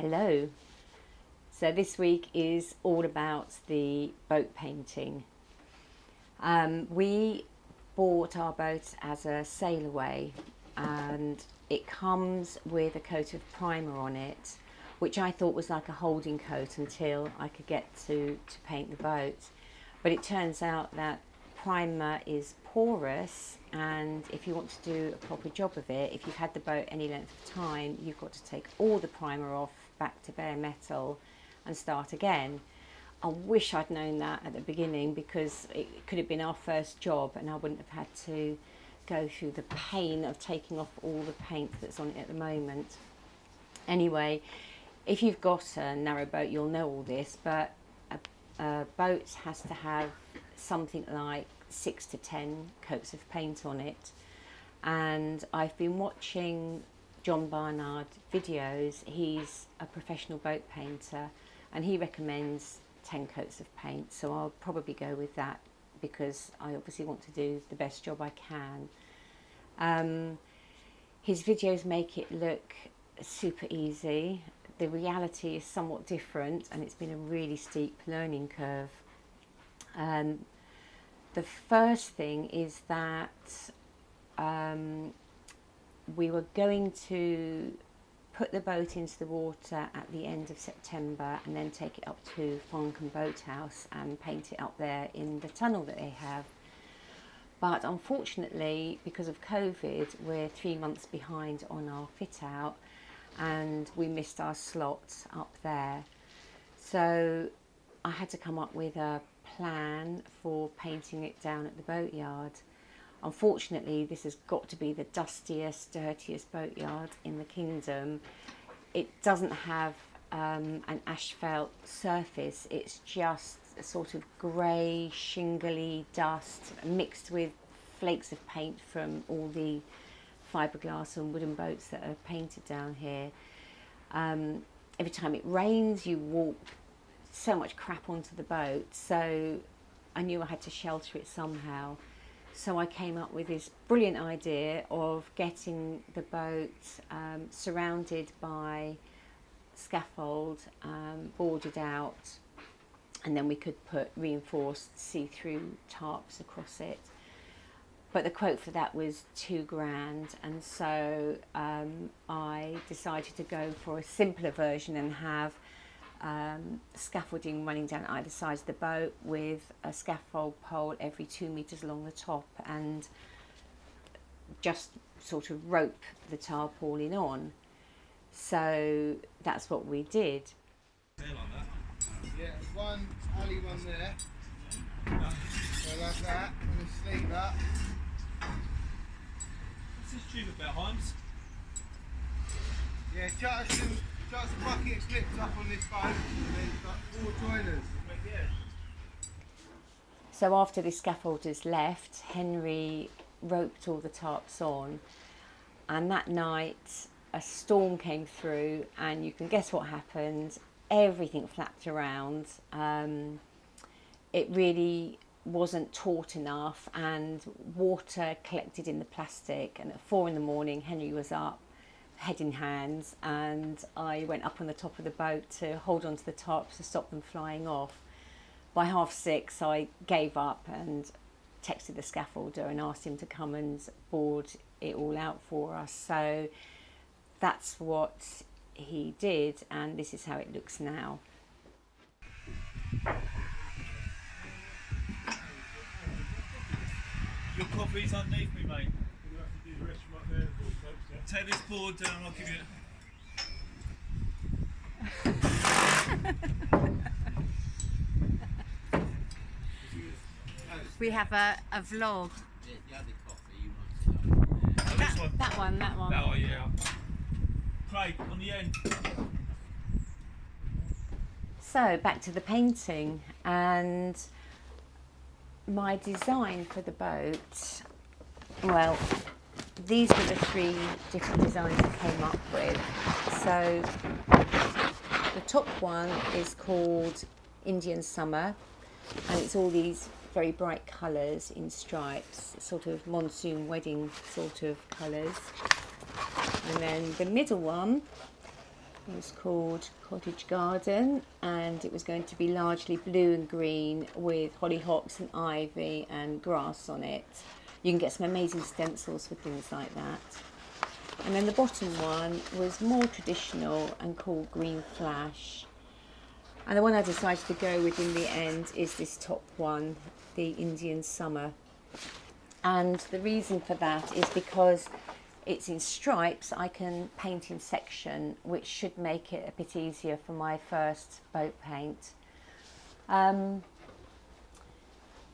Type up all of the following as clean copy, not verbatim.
Hello. So this week is all about the boat painting. We bought our boat as a sail away, and it comes with a coat of primer on it, which I thought was like a holding coat until I could get to paint the boat. But it turns out that primer is porous, and if you want to do a proper job of it, if you've had the boat any length of time, you've got to take all the primer off back to bare metal and start again. I wish I'd known that at the beginning, because it could have been our first job and I wouldn't have had to go through the pain of taking off all the paint that's on it at the moment. Anyway, if you've got a narrowboat, you'll know all this, but a boat has to have something like 6 to 10 coats of paint on it, and I've been watching John Barnard videos. He's a professional boat painter and he recommends 10 coats of paint, so I'll probably go with that because I obviously want to do the best job I can. His videos make it look super easy. The reality is somewhat different, and it's been a really steep learning curve. The first thing is that we were going to put the boat into the water at the end of September and then take it up to Farncombe Boathouse and paint it up there in the tunnel that they have. But unfortunately, because of COVID, we're 3 months behind on our fit out and we missed our slots up there. So I had to come up with a plan for painting it down at the boatyard. Unfortunately, this has got to be the dustiest, dirtiest boatyard in the kingdom. It doesn't have an asphalt surface. It's just a sort of grey, shingly dust mixed with flakes of paint from all the fiberglass and wooden boats that are painted down here. Every time it rains, you walk so much crap onto the boat, so I knew I had to shelter it somehow. So I came up with this brilliant idea of getting the boat surrounded by scaffold, boarded out, and then we could put reinforced see-through tarps across it. But the quote for that was £2,000, and so I decided to go for a simpler version and have scaffolding running down either side of the boat with a scaffold pole every 2 meters along the top, and just sort of rope the tarpaulin on. So that's what we did. Yeah, there's one alley one there. So like that, and a sleeve up. What's this tube about, Himes? Yeah, charter some bucket slips up on this boat, and then like 4 joiners. So after the scaffolders left, Henry roped all the tarps on, and that night a storm came through, and you can guess what happened. Everything flapped around. It really wasn't taut enough, and water collected in the plastic, and at 4 a.m, Henry was up, head in hands, and I went up on the top of the boat to hold on to the tarps to stop them flying off. By 6:30 I gave up and texted the scaffolder and asked him to come and board it all out for us. So that's what he did, and this is how it looks now. Your coffee's underneath me, mate. You'll have to do the rest right there. Take this board down, I'll give you We have a vlog. That one. Oh, yeah. Craig, on the end. So back to the painting, and my design for the boat, well, these were the 3 different designs I came up with. So the top one is called Indian Summer, and it's all these very bright colours in stripes, sort of monsoon wedding sort of colours. And then the middle one It was called Cottage Garden, and it was going to be largely blue and green with hollyhocks and ivy and grass on it. You can get some amazing stencils for things like that. And then the bottom one was more traditional and called Green Flash. And the one I decided to go with in the end is this top one, the Indian Summer. And the reason for that is because it's in stripes. I can paint in section, which should make it a bit easier for my first boat paint.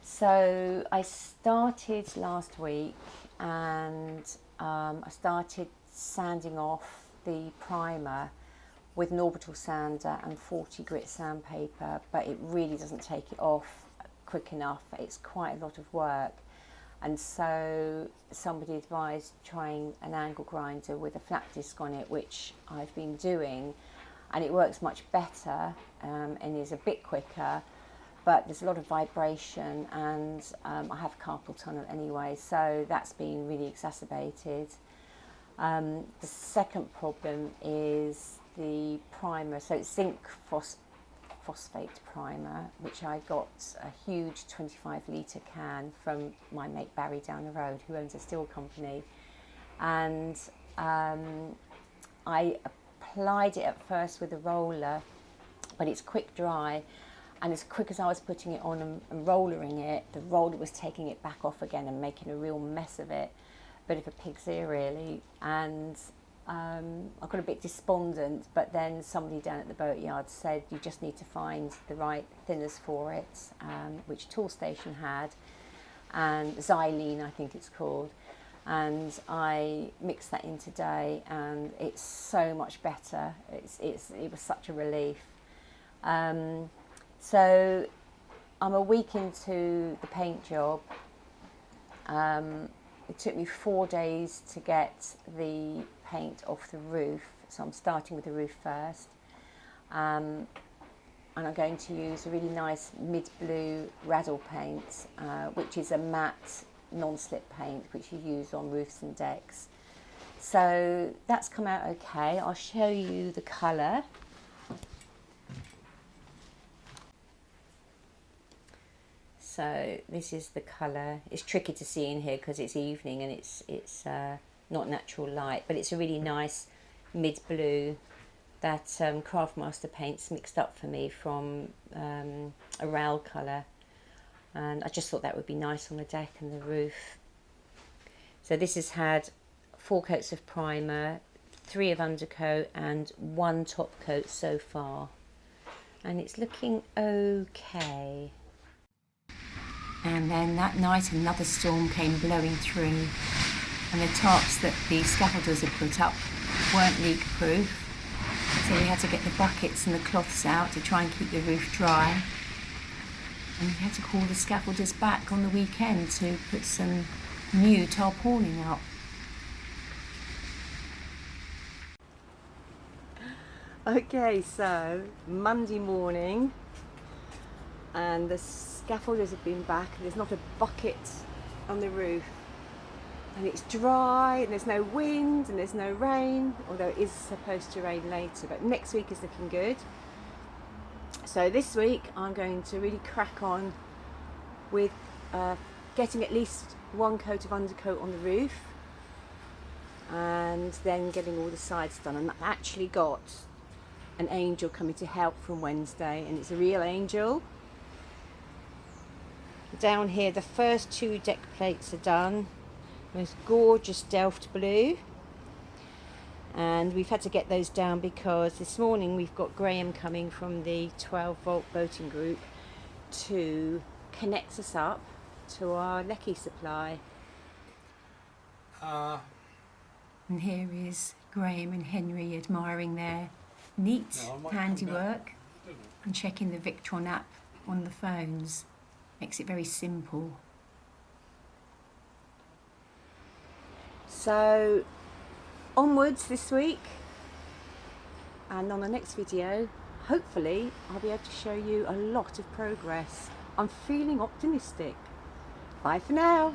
So I started last week, and I started sanding off the primer with an orbital sander and 40 grit sandpaper, but it really doesn't take it off quick enough. It's quite a lot of work. And so somebody advised trying an angle grinder with a flat disc on it, which I've been doing, and it works much better and is a bit quicker, but there's a lot of vibration, and I have carpal tunnel anyway, so that's been really exacerbated. The second problem is the primer, so it's zinc phosphate primer, which I got a huge 25 litre can from my mate Barry down the road, who owns a steel company, and I applied it at first with a roller, but it's quick dry, and as quick as I was putting it on and rollering it, the roller was taking it back off again and making a real mess of it. Bit of a pig's ear really, and I got a bit despondent, but then somebody down at the boatyard said you just need to find the right thinners for it, which Toolstation had, and xylene I think it's called, and I mixed that in today, and it's so much better. It was such a relief. So I'm a week into the paint job. It took me 4 days to get the paint off the roof, so I'm starting with the roof first. And I'm going to use a really nice mid-blue Raddle paint, which is a matte non-slip paint which you use on roofs and decks. So that's come out okay. I'll show you the colour. So this is the colour. It's tricky to see in here because it's evening and it's not natural light, but it's a really nice mid-blue that Craftmaster paints mixed up for me from a rail colour, and I just thought that would be nice on the deck and the roof. So this has had 4 coats of primer, 3 of undercoat and 1 top coat so far, and it's looking okay. And then that night another storm came blowing through, and the tarps that the scaffolders had put up weren't leak proof, so we had to get the buckets and the cloths out to try and keep the roof dry, and we had to call the scaffolders back on the weekend to put some new tarpaulin up. Okay, so Monday morning, and the scaffolders have been back, and there's not a bucket on the roof, and it's dry, and there's no wind and there's no rain, although it is supposed to rain later, but next week is looking good. So this week I'm going to really crack on with getting at least 1 coat of undercoat on the roof, and then getting all the sides done. And I've actually got an angel coming to help from Wednesday, and it's a real angel. Down here the first 2 deck plates are done, most gorgeous Delft blue, and we've had to get those down because this morning we've got Graham coming from the 12-volt boating group to connect us up to our lecky supply. And here is Graham and Henry admiring their neat handiwork and checking the Victron app on the phones. Makes it very simple. So onwards this week, and on the next video hopefully I'll be able to show you a lot of progress. I'm feeling optimistic. Bye for now.